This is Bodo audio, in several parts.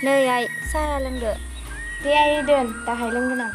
नै आइ साहा लोंदो। दे आइ दोन दाहाय लोंगोन आं।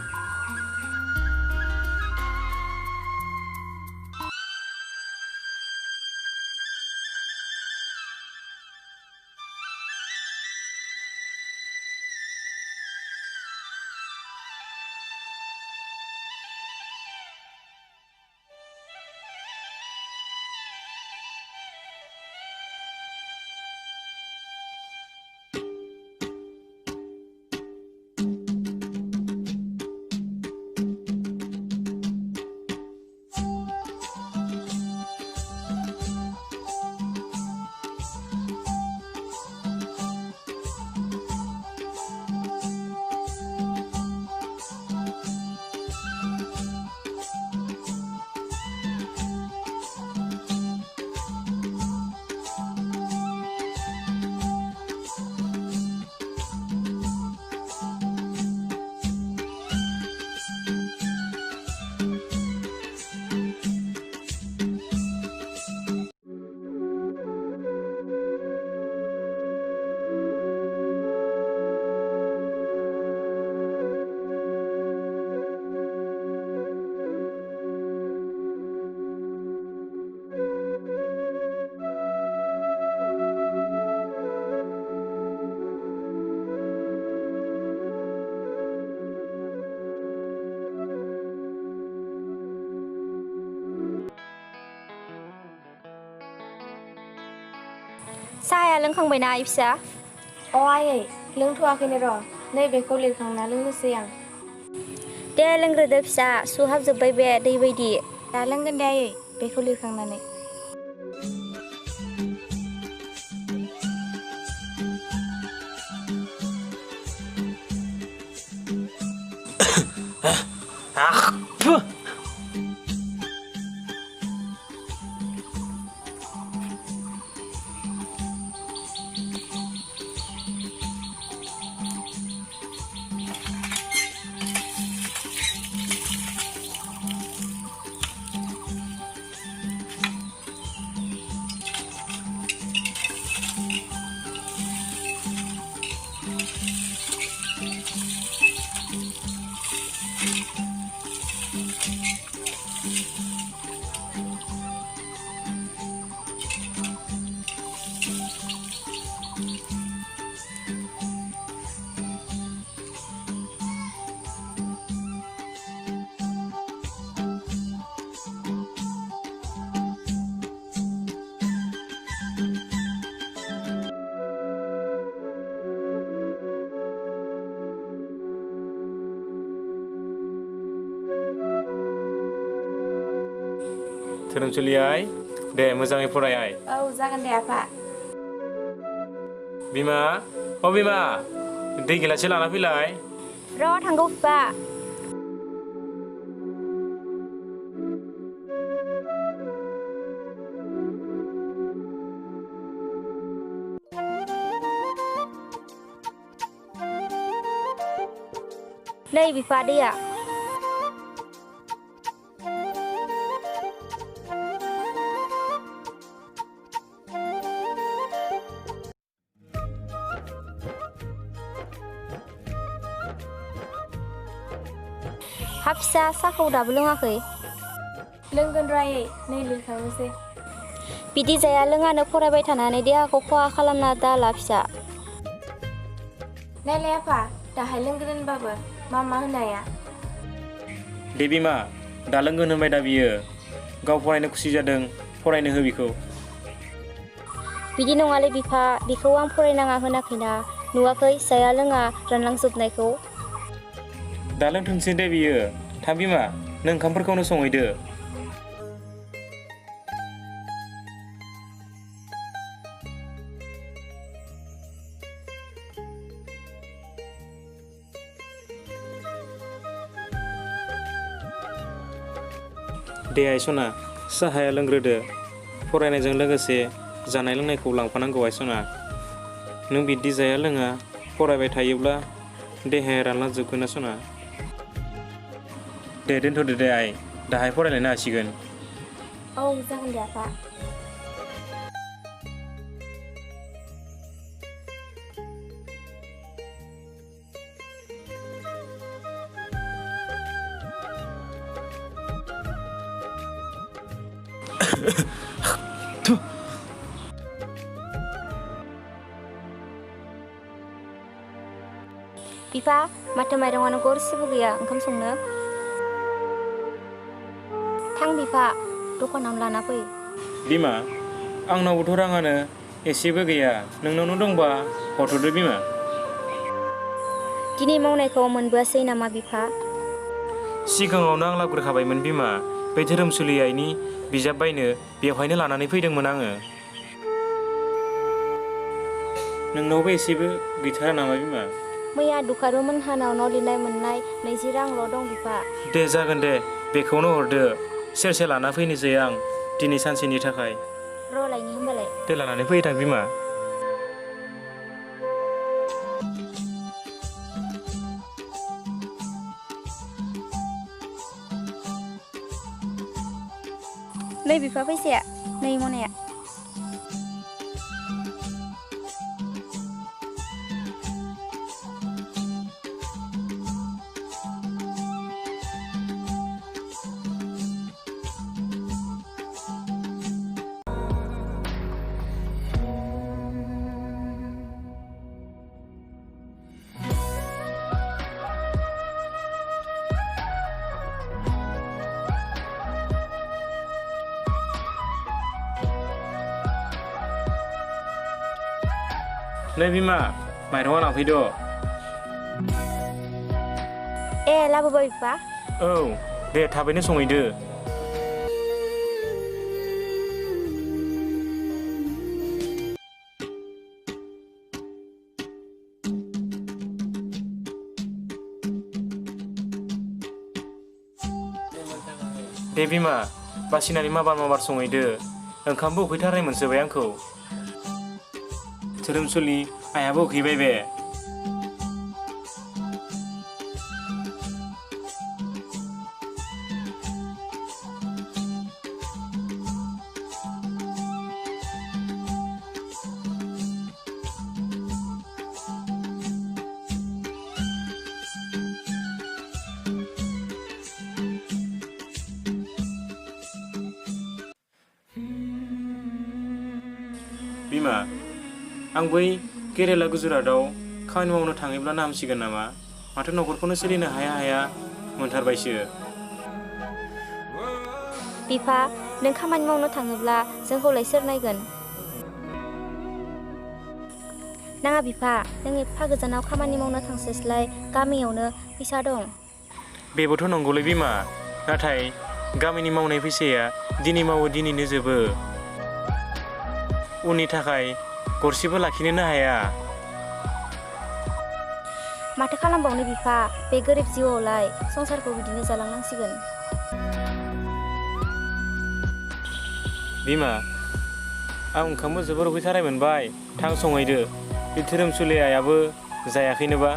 साहाया लोंखांबायना आइ फिसा? आयै लोंथ'वाखैनो र'। नै बेखौ लिरखांना लोंनोसै आं। दे लोंग्रोदो फिसा सुहाबजोब्बाय बे दै बायदि। दा लोंगोन दे आयै बेखौ लिरखांनानै। धोरोमसुलि आइ दे मोजाङै फराय आइ। औ जागोन दे आफा। बिमा बिमा दै गिलाससे लाना फैलाय। र' थांगौ बिफा। नै बिफा दैया। हा फिसा साहाखौ दाबो लोङाखै? लोंगोन र' आयै नै लिरखांनोसै। बिदि जाया लोङानो फरायबाय थानानै देहाखौ खहा खालामना दाला फिसा। नायलाय आफा दाहाय लोंगोन होनबाबो मा होनो हाया। दे बिमा दा लोंगोन होनबाय दा बियो गाव फरायनो खुसि जादों फरायनो हो बिखौ। बिदि नङालै बिफा बिखौ आं फरायनाङा होनाखैना नुवाखै जाया लोङा रानलांजोबनायखौ। दा लोंथोंसै दे बियो थाब बिमा नों ओंखामफोरखौनो संहैदो। दे आइ सना साहाया लोंग्रोदो फरायनायजों लोगोसे जानाय लोंनायखौ लांफानांगौ आइ सना। नों बिदि जाया लोङा फरायबाय थायोब्ला देहाया रानलांजोबगोन ना सना। दे दोनथ'दो दे आइ दाहाय फरायलायनो हासिगोन। औ जागोन दे आफा। बिफा माथो माइरङानो गरसेबो गैया ओंखाम संनो। थां बिफा दखानाव लाना फै। बिमा आंनावबोथ' राङानो एसेबो गैया, नोंनावनो दंबा हरथ'दो बिमा। दिनै मावनायखौ मोनबोआसै नामा बिफा? सिगाङावनो आं लाग्रोखाबायमोन बिमा, बे धोरोमसुलि आइनि बिजाब बायनो बेवहायनो लानानै फैदोंमोन आङो। नोंनावबो एसेबो गैथारा नामा बिमा? मैया दुखारु मोनहानाव न' लिरनाय मोननाय 20 रांल' दं बिफा। दे जागोन दे, बेखौनो हरदो। सेरसे लाना फैनोसै आं दिनै सानसेनि थाखाय। र' लायनि होमबालाय। दे लानानै फैथां बिमा। नै बिफा फैसाया, नै मनाया। नै बिमा माइरङा लांफैद'। ए लाबोबाय बिफा। औ दे थाबैनो संहैदो। दे बिमा बासिनानै माबार संहैदो। ओंखामबो उखैथारनाय मोनसोबाय आंखौ। धोरोमसुलि आइयाबो उखैबाय बे। बिमा आं बै केरेला गुजरातआव खामानि मावनो थाङोब्लानो हामसिगोन नामा? माथो न'खरखौनो सोलिनो हाया मोनथारबायसो। बिफा नों खामानि मावनो थाङोब्ला जोंखौलाय सोर नायगोन? नाङा बिफा, नों एफा गोजानाव खामानि मावनो थांस्लायस्लाय गामियावनो फैसा दं। बेबोथ' नंगौलै बिमा, नाथाय गामिनि मावनाय फैसाया दिनै मावो दिनैनो जोबो। उननि थाखाय गरसेबो लाखिनोनो हाया। माथो खालामबावनो बिफा, बे गोरिब जिउआवलाय संसारखौ बिदिनो जालांनांसिगोन। बिमा आं ओंखामबो जोबोर उखैथारनाय मोनबाय, थां संहैदो। बे धोरोमसुलि आइयाबो जायाखैनोबा।